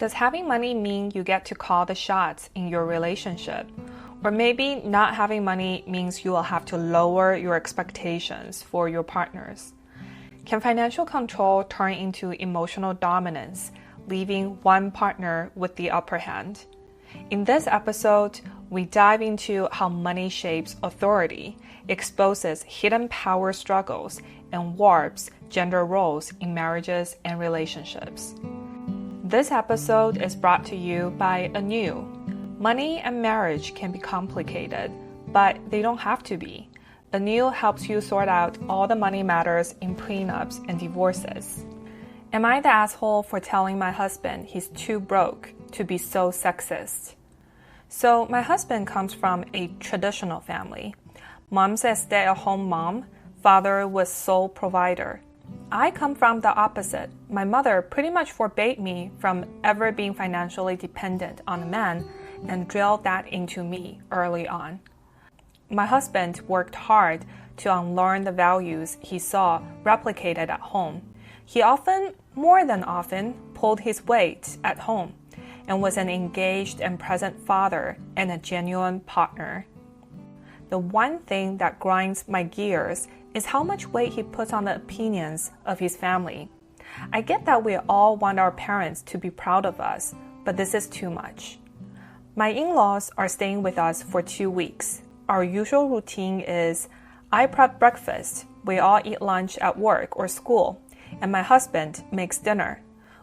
Does having money mean you get to call the shots in your relationship? Or maybe not having money means you will have to lower your expectations for your partners? Can financial control turn into emotional dominance, leaving one partner with the upper hand? In this episode, we dive into how money shapes authority, exposes hidden power struggles, and warps gender roles in marriages and relationships. This episode is brought to you by Anew. Money and marriage can be complicated, but they don't have to be. Anew helps you sort out all the money matters in prenups and divorces. Am I the asshole for telling my husband he's too broke to be so sexist? So my husband comes from a traditional family. Mom's a stay-at-home mom, father was sole provider. I come from the opposite. My mother pretty much forbade me from ever being financially dependent on a man and drilled that into me early on. My husband worked hard to unlearn the values he saw replicated at home. He often, more than often, pulled his weight at home and was an engaged and present father and a genuine partner. The one thing that grinds my gears is how much weight he puts on the opinions of his family. I get that we all want our parents to be proud of us, but this is too much. My in-laws are staying with us for 2 weeks. Our usual routine is I prep breakfast, we all eat lunch at work or school, and my husband makes dinner.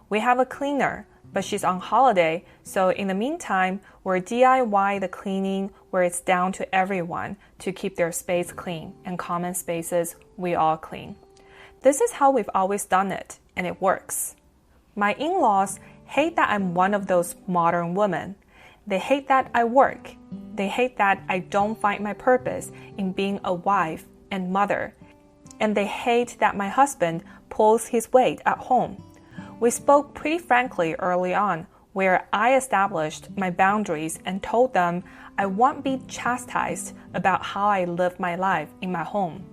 We have a cleaner, but she's on holiday, so in the meantime, we're DIY the cleaning where it's down to everyone to keep their space clean and common spaces we all clean. This is how we've always done it, and it works. My in-laws hate that I'm one of those modern women. They hate that I work. They hate that I don't find my purpose in being a wife and mother. And they hate that my husband pulls his weight at home. We spoke pretty frankly early on, where I established my boundaries and told them I won't be chastised about how I live my life in my home.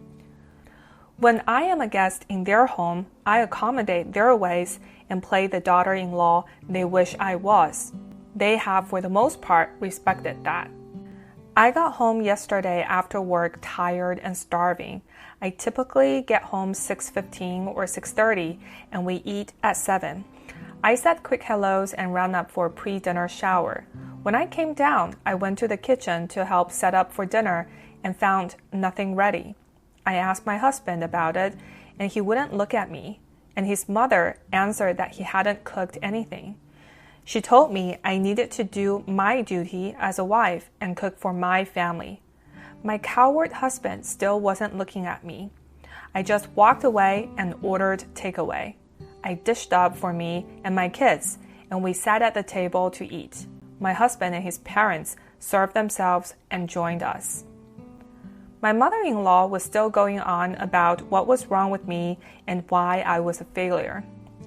When I am a guest in their home, I accommodate their ways and play the daughter-in-law they wish I was. They have, for the most part, respected that. I got home yesterday after work tired and starving. I typically get home 6:15 or 6:30 and we eat at 7. I said quick hellos and ran up for a pre-dinner shower. When I came down, I went to the kitchen to help set up for dinner and found nothing ready. I asked my husband about it and he wouldn't look at me, and his mother answered that he hadn't cooked anything. She told me I needed to do my duty as a wife and cook for my family. My coward husband still wasn't looking at me. I just walked away and ordered takeaway. I dished up for me and my kids, and we sat at the table to eat. My husband and his parents served themselves and joined us. My mother-in-law was still going on about what was wrong with me and why I was a failure.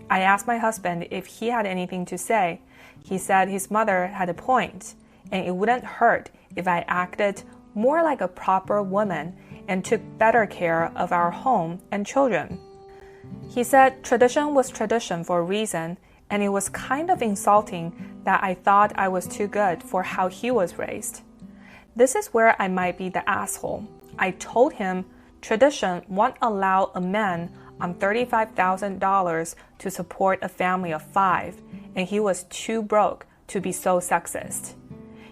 I asked my husband if he had anything to say. He said his mother had a point, and it wouldn't hurt if I acted more like a proper woman and took better care of our home and children. He said tradition was tradition for a reason, and it was kind of insulting that I thought I was too good for how he was raised. This is where I might be the asshole. I told him tradition won't allow a man on $35,000 to support a family of 5, and he was too broke to be so sexist.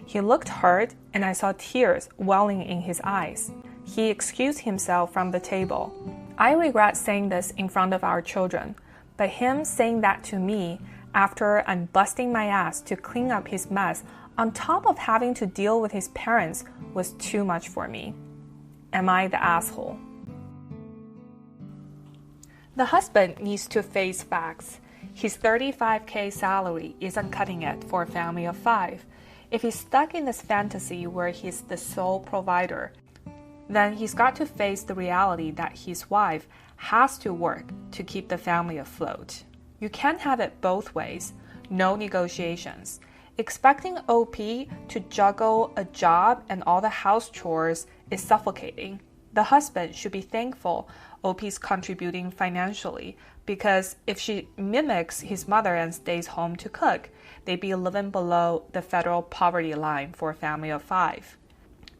He looked hurt, and I saw tears welling in his eyes. He excused himself from the table. I regret saying this in front of our children, but him saying that to me after I'm busting my ass to clean up his mess on top of having to deal with his parents was too much for me. Am I the asshole? The husband needs to face facts. His $35K salary isn't cutting it for a family of 5. If he's stuck in this fantasy where he's the sole provider, then he's got to face the reality that his wife has to work to keep the family afloat. You can't have it both ways. No negotiations. Expecting OP to juggle a job and all the house chores is suffocating. The husband should be thankful OP's contributing financially, because if she mimics his mother and stays home to cook, they'd be living below the federal poverty line for a family of 5.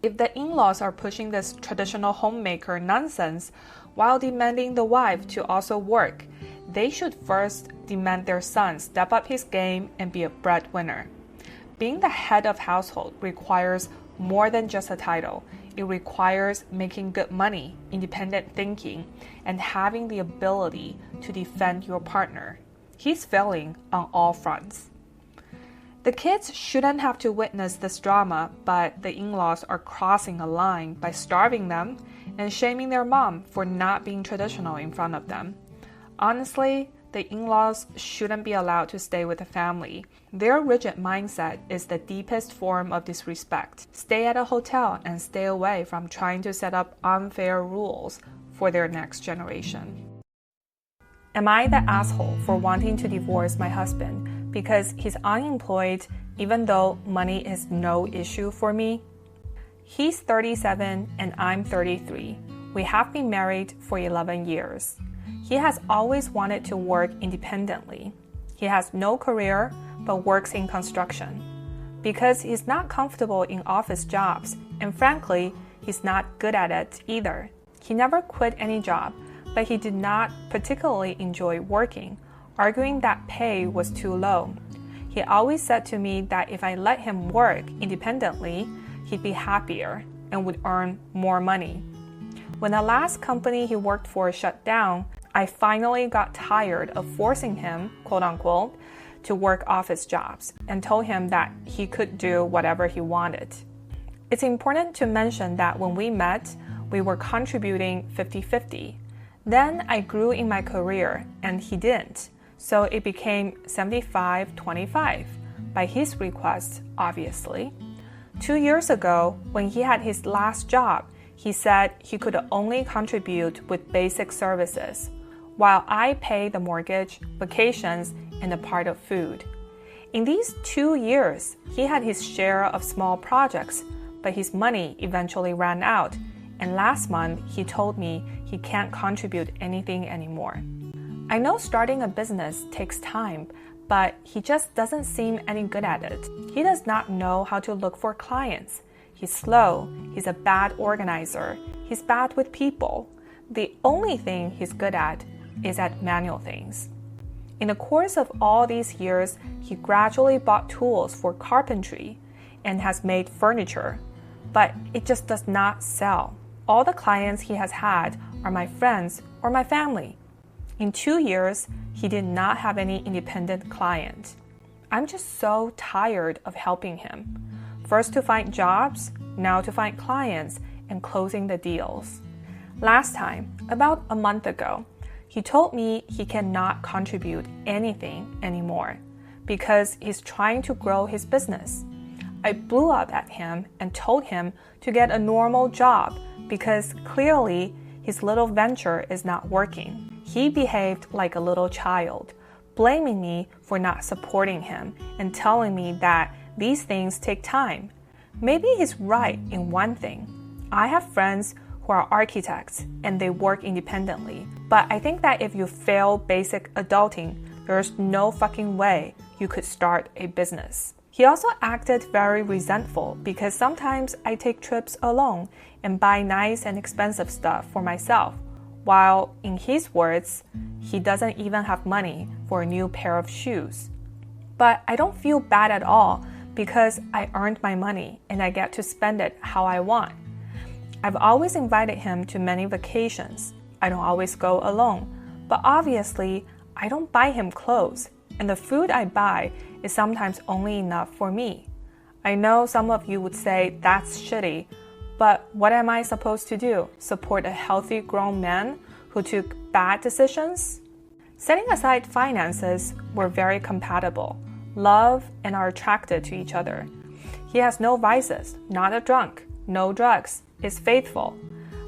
If the in-laws are pushing this traditional homemaker nonsense while demanding the wife to also work, they should first demand their son step up his game and be a breadwinner. Being the head of household requires more than just a title. It requires making good money, independent thinking, and having the ability to defend your partner. He's failing on all fronts. The kids shouldn't have to witness this drama, but the in-laws are crossing a line by starving them and shaming their mom for not being traditional in front of them. Honestly, the in-laws shouldn't be allowed to stay with the family. Their rigid mindset is the deepest form of disrespect. Stay at a hotel and stay away from trying to set up unfair rules for their next generation. Am I the asshole for wanting to divorce my husband because he's unemployed even though money is no issue for me? He's 37 and I'm 33. We have been married for 11 years. He has always wanted to work independently. He has no career but works in construction. Because he's not comfortable in office jobs, and frankly, he's not good at it either. He never quit any job, but he did not particularly enjoy working, arguing that pay was too low. He always said to me that if I let him work independently, he'd be happier and would earn more money. When the last company he worked for shut down, I finally got tired of forcing him, quote unquote, to work office jobs and told him that he could do whatever he wanted. It's important to mention that when we met, we were contributing 50-50. Then I grew in my career and he didn't, so it became 75-25, by his request, obviously. 2 years ago, when he had his last job, he said he could only contribute with basic services, while I pay the mortgage, vacations, and a part of food. In these 2 years, he had his share of small projects, but his money eventually ran out, and last month he told me he can't contribute anything anymore. I know starting a business takes time, but he just doesn't seem any good at it. He does not know how to look for clients. He's slow, he's a bad organizer, he's bad with people. The only thing he's good at is at manual things. In the course of all these years, he gradually bought tools for carpentry and has made furniture, but it just does not sell. All the clients he has had are my friends or my family. In 2 years, he did not have any independent client. I'm just so tired of helping him. First to find jobs, now to find clients and closing the deals. Last time, about a month ago, he told me he cannot contribute anything anymore because he's trying to grow his business. I blew up at him and told him to get a normal job because clearly his little venture is not working. He behaved like a little child, blaming me for not supporting him and telling me that these things take time. Maybe he's right in one thing. I have friends who are architects and they work independently, but I think that if you fail basic adulting, there's no fucking way you could start a business. He also acted very resentful because sometimes I take trips alone and buy nice and expensive stuff for myself, while in his words, he doesn't even have money for a new pair of shoes. But I don't feel bad at all because I earned my money and I get to spend it how I want. I've always invited him to many vacations. I don't always go alone, but obviously I don't buy him clothes, and the food I buy is sometimes only enough for me. I know some of you would say that's shitty, but what am I supposed to do? Support a healthy grown man who took bad decisions? Setting aside finances, we're very compatible, love and are attracted to each other. He has no vices, not a drunk, no drugs, is faithful,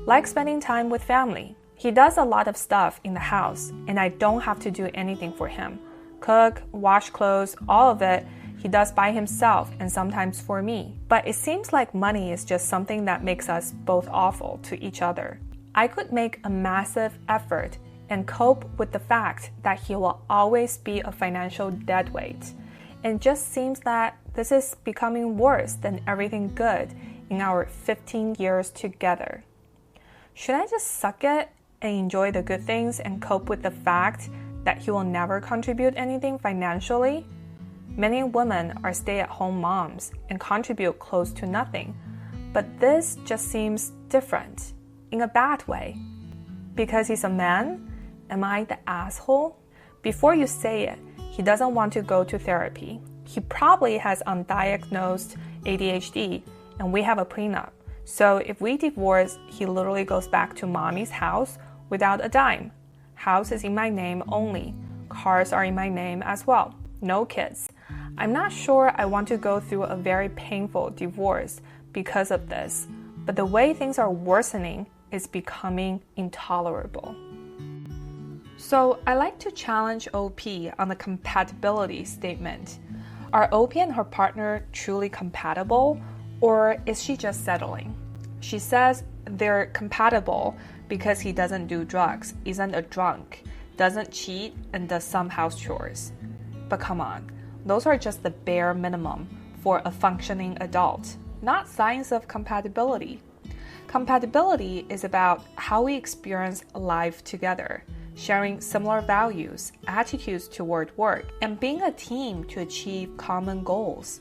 likes spending time with family. He does a lot of stuff in the house, and I don't have to do anything for him. Cook, wash clothes, all of it, He does by himself and sometimes for me. But it seems like money is just something that makes us both awful to each other. I could make a massive effort and cope with the fact that he will always be a financial deadweight. And it just seems that this is becoming worse than everything good in our 15 years together. Should I just suck it and enjoy the good things and cope with the fact that he will never contribute anything financially? Many women are stay-at-home moms and contribute close to nothing, but this just seems different, in a bad way. Because he's a man? Am I the asshole? Before you say it, he doesn't want to go to therapy. He probably has undiagnosed ADHD, and we have a prenup. So if we divorce, he literally goes back to mommy's house without a dime. House is in my name only. Cars are in my name as well. No kids. I'm not sure I want to go through a very painful divorce because of this, but the way things are worsening is becoming intolerable. So I like to challenge OP on the compatibility statement. Are OP and her partner truly compatible, or is she just settling? She says they're compatible because he doesn't do drugs, isn't a drunk, doesn't cheat, and does some house chores. But come on, those are just the bare minimum for a functioning adult, not signs of compatibility. Compatibility is about how we experience life together, sharing similar values, attitudes toward work, and being a team to achieve common goals.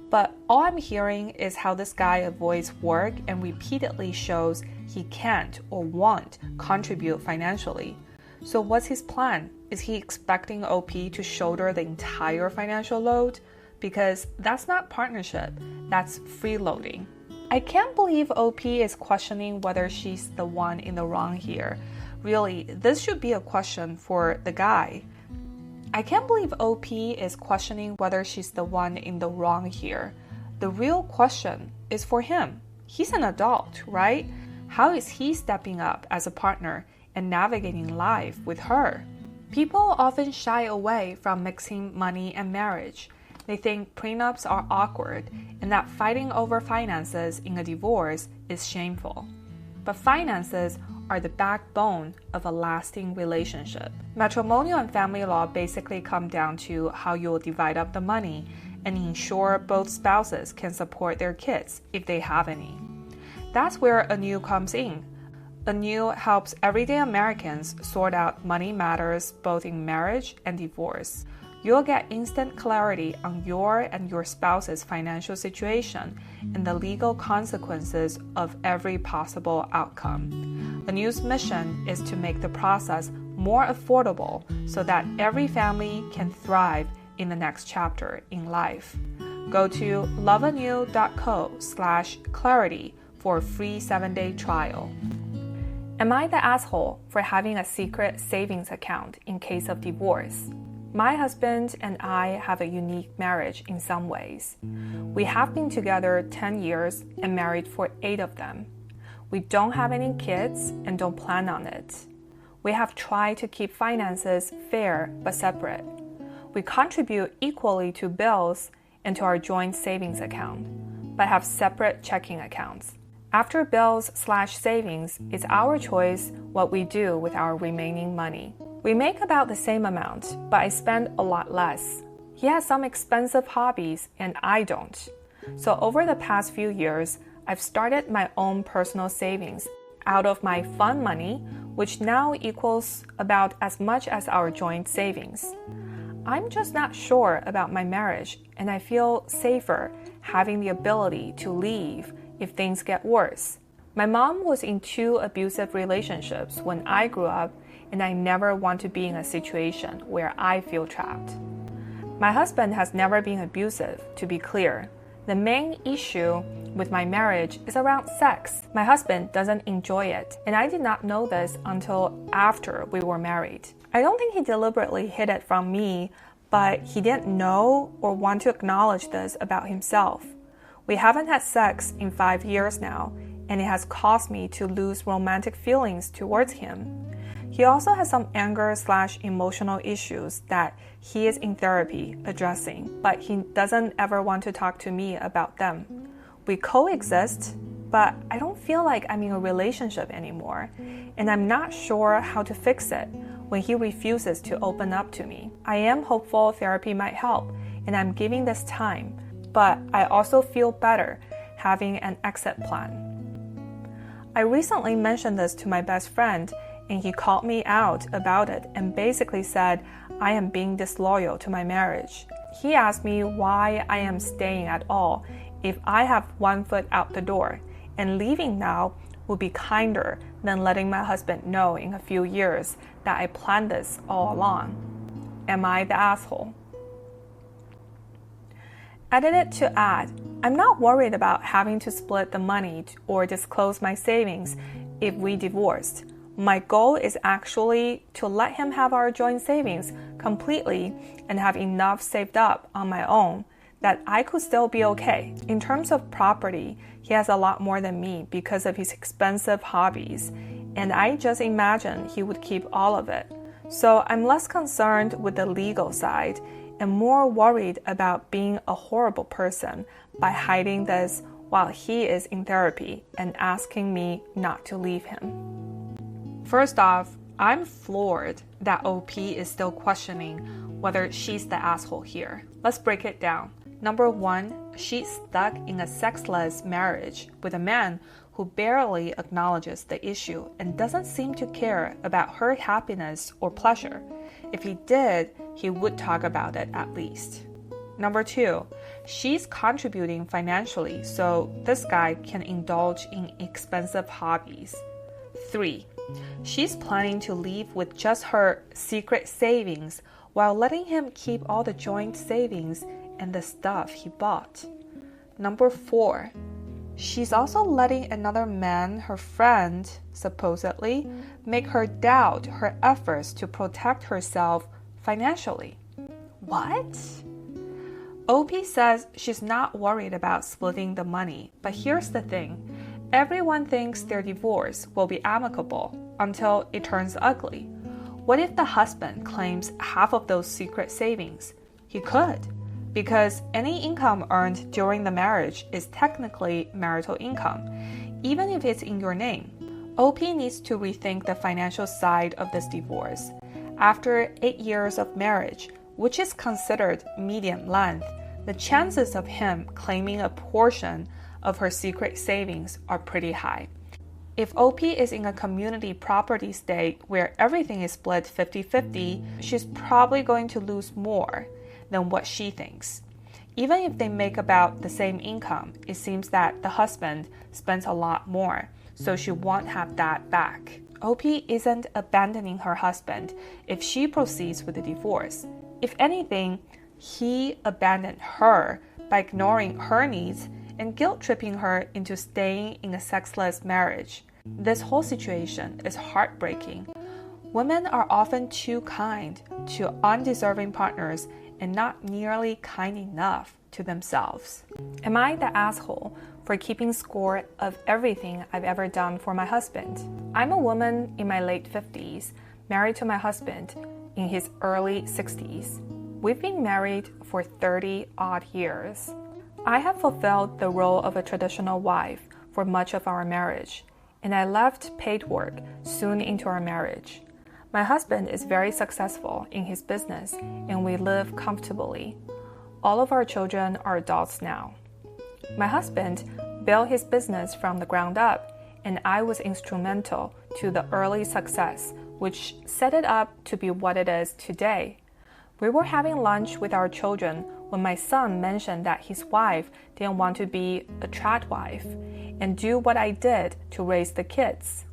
But all I'm hearing is how this guy avoids work and repeatedly shows he can't or won't contribute financially. So what's his plan? Is he expecting OP to shoulder the entire financial load? Because that's not partnership, that's freeloading. I can't believe OP is questioning whether she's the one in the wrong here. Really, this should be a question for the guy. I can't believe OP is questioning whether she's the one in the wrong here. The real question is for him. He's an adult, right? How is he stepping up as a partner and navigating life with her? People often shy away from mixing money and marriage. They think prenups are awkward and that fighting over finances in a divorce is shameful. But finances are the backbone of a lasting relationship. Matrimonial and family law basically come down to how you will divide up the money and ensure both spouses can support their kids if they have any. That's where ANEW comes in. ANEW helps everyday Americans sort out money matters both in marriage and divorce. You'll get instant clarity on your and your spouse's financial situation and the legal consequences of every possible outcome. ANEW's mission is to make the process more affordable so that every family can thrive in the next chapter in life. Go to loveanew.co/clarity for a free 7-day trial. Am I the asshole for having a secret savings account in case of divorce? My husband and I have a unique marriage in some ways. We have been together 10 years and married for 8 of them. We don't have any kids and don't plan on it. We have tried to keep finances fair but separate. We contribute equally to bills and to our joint savings account, but have separate checking accounts. After bills/savings, it's our choice what we do with our remaining money. We make about the same amount, but I spend a lot less. He has some expensive hobbies and I don't. So over the past few years, I've started my own personal savings out of my fund money, which now equals about as much as our joint savings. I'm just not sure about my marriage, and I feel safer having the ability to leave if things get worse. My mom was in 2 abusive relationships when I grew up, and I never want to be in a situation where I feel trapped. My husband has never been abusive, to be clear. The main issue with my marriage is around sex. My husband doesn't enjoy it, and I did not know this until after we were married. I don't think he deliberately hid it from me, but he didn't know or want to acknowledge this about himself. We haven't had sex in 5 years now, and it has caused me to lose romantic feelings towards him. He also has some anger/emotional issues that he is in therapy addressing, but he doesn't ever want to talk to me about them. We coexist, but I don't feel like I'm in a relationship anymore, and I'm not sure how to fix it when he refuses to open up to me. I am hopeful therapy might help, and I'm giving this time, but I also feel better having an exit plan. I recently mentioned this to my best friend, and he called me out about it and basically said I am being disloyal to my marriage. He asked me why I am staying at all if I have one foot out the door, and leaving now would be kinder than letting my husband know in a few years that I planned this all along. Am I the asshole? Edited to add, I'm not worried about having to split the money or disclose my savings if we divorced. My goal is actually to let him have our joint savings completely and have enough saved up on my own that I could still be okay. In terms of property, he has a lot more than me because of his expensive hobbies, and I just imagine he would keep all of it. So I'm less concerned with the legal side and more worried about being a horrible person by hiding this while he is in therapy and asking me not to leave him. First off, I'm floored that OP is still questioning whether she's the asshole here. Let's break it down. Number one, she's stuck in a sexless marriage with a man who barely acknowledges the issue and doesn't seem to care about her happiness or pleasure. If he did, he would talk about it at least. Number two, she's contributing financially so this guy can indulge in expensive hobbies. 3, she's planning to leave with just her secret savings while letting him keep all the joint savings and the stuff he bought. Number 4, she's also letting another man, her friend, supposedly, make her doubt her efforts to protect herself financially. What? OP says she's not worried about splitting the money, but here's the thing. Everyone thinks their divorce will be amicable until it turns ugly. What if the husband claims half of those secret savings? He could, because any income earned during the marriage is technically marital income, even if it's in your name. OP needs to rethink the financial side of this divorce. After 8 years of marriage, which is considered medium length, the chances of him claiming a portion of her secret savings are pretty high. If OP is in a community property state where everything is split 50-50, she's probably going to lose more than what she thinks. Even if they make about the same income, it seems that the husband spends a lot more, so she won't have that back. OP isn't abandoning her husband if she proceeds with the divorce. If anything, he abandoned her by ignoring her needs and guilt-tripping her into staying in a sexless marriage. This whole situation is heartbreaking. Women are often too kind to undeserving partners and not nearly kind enough to themselves. Am I the asshole for keeping score of everything I've ever done for my husband? I'm a woman in my late 50s, married to my husband in his early 60s. We've been married for 30-odd years. I have fulfilled the role of a traditional wife for much of our marriage, and I left paid work soon into our marriage. My husband is very successful in his business, and we live comfortably. All of our children are adults now. My husband built his business from the ground up, and I was instrumental to the early success, which set it up to be what it is today. We were having lunch with our children when my son mentioned that his wife didn't want to be a trad wife and do what I did to raise the kids.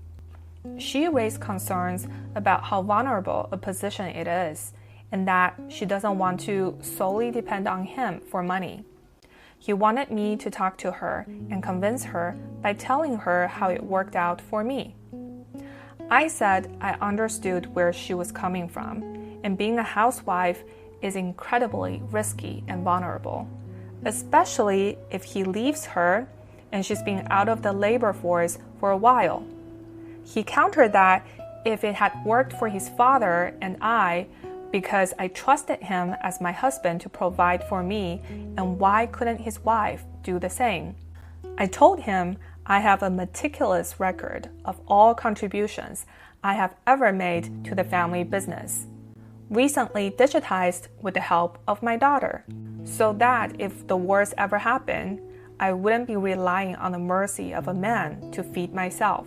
She raised concerns about how vulnerable a position it is and that she doesn't want to solely depend on him for money. He wanted me to talk to her and convince her by telling her how it worked out for me. I said I understood where she was coming from, and being a housewife is incredibly risky and vulnerable, especially if he leaves her and she's been out of the labor force for a while. He countered that If it had worked for his father and I, because I trusted him as my husband to provide for me, and why couldn't his wife do the same? I told him I have a meticulous record of all contributions I have ever made to the family business, recently digitized with the help of my daughter, so that if the worst ever happened, I wouldn't be relying on the mercy of a man to feed myself.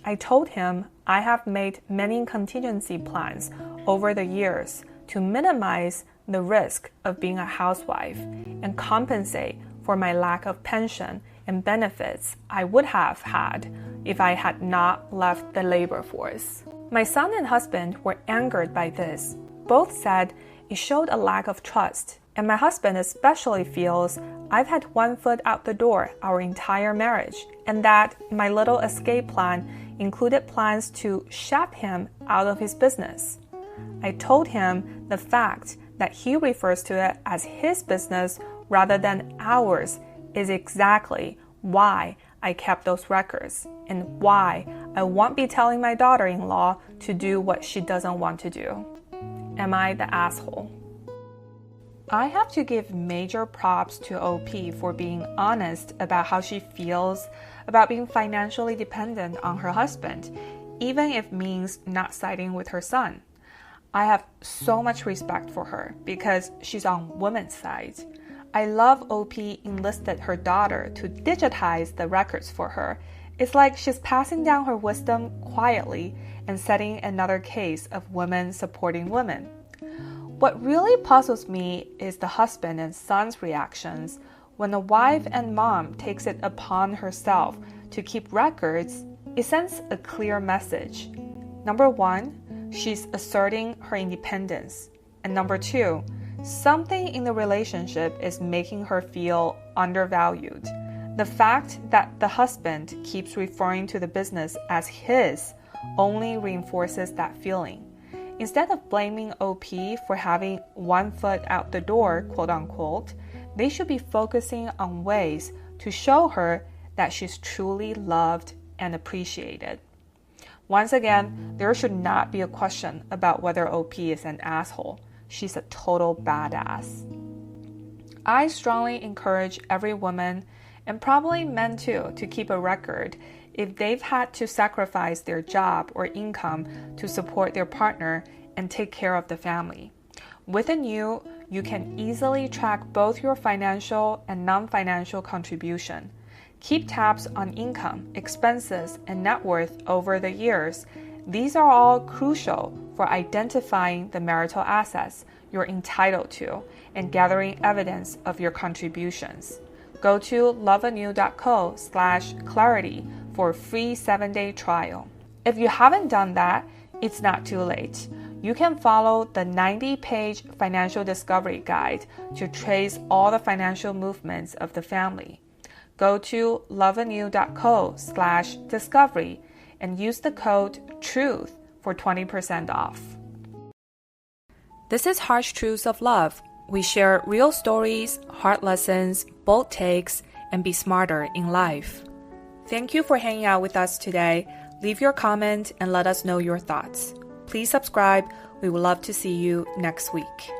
I told him I have made many contingency plans over the years to minimize the risk of being a housewife and compensate for my lack of pension and benefits I would have had if I had not left the labor force. My son and husband were angered by this. Both said it showed a lack of trust, and my husband especially feels I've had one foot out the door our entire marriage, and that my little escape plan included plans to shap him out of his business. I told him the fact that he refers to it as his business rather than ours is exactly why I kept those records and why I won't be telling my daughter-in-law to do what she doesn't want to do. Am I the asshole? I have to give major props to OP for being honest about how she feels about being financially dependent on her husband, even if it means not siding with her son. I have so much respect for her because she's on women's side. I love OP enlisted her daughter to digitize the records for her. It's like she's passing down her wisdom quietly and setting another case of women supporting women. What really puzzles me is the husband and son's reactions when the wife and mom takes it upon herself to keep records. It sends a clear message. Number one, she's asserting her independence. And number two, something in the relationship is making her feel undervalued. The fact that the husband keeps referring to the business as his only reinforces that feeling. Instead of blaming OP for having one foot out the door, quote unquote, they should be focusing on ways to show her that she's truly loved and appreciated. Once again, there should not be a question about whether OP is an asshole. She's a total badass. I strongly encourage every woman, and probably men too, to keep a record if they've had to sacrifice their job or income to support their partner and take care of the family. Within you can easily track both your financial and non-financial contribution. Keep tabs on income, expenses, and net worth over the years. These are all crucial for identifying the marital assets you're entitled to and gathering evidence of your contributions. Go to loveanew.co/clarity for a free 7-day trial. If you haven't done that, it's not too late. You can follow the 90-page financial discovery guide to trace all the financial movements of the family. Go to loveanew.co/discovery and use the code TRUTH for 20% off. This is Harsh Truths of Love. We share real stories, hard lessons, bold takes, and be smarter in life. Thank you for hanging out with us today. Leave your comment and let us know your thoughts. Please subscribe. We would love to see you next week.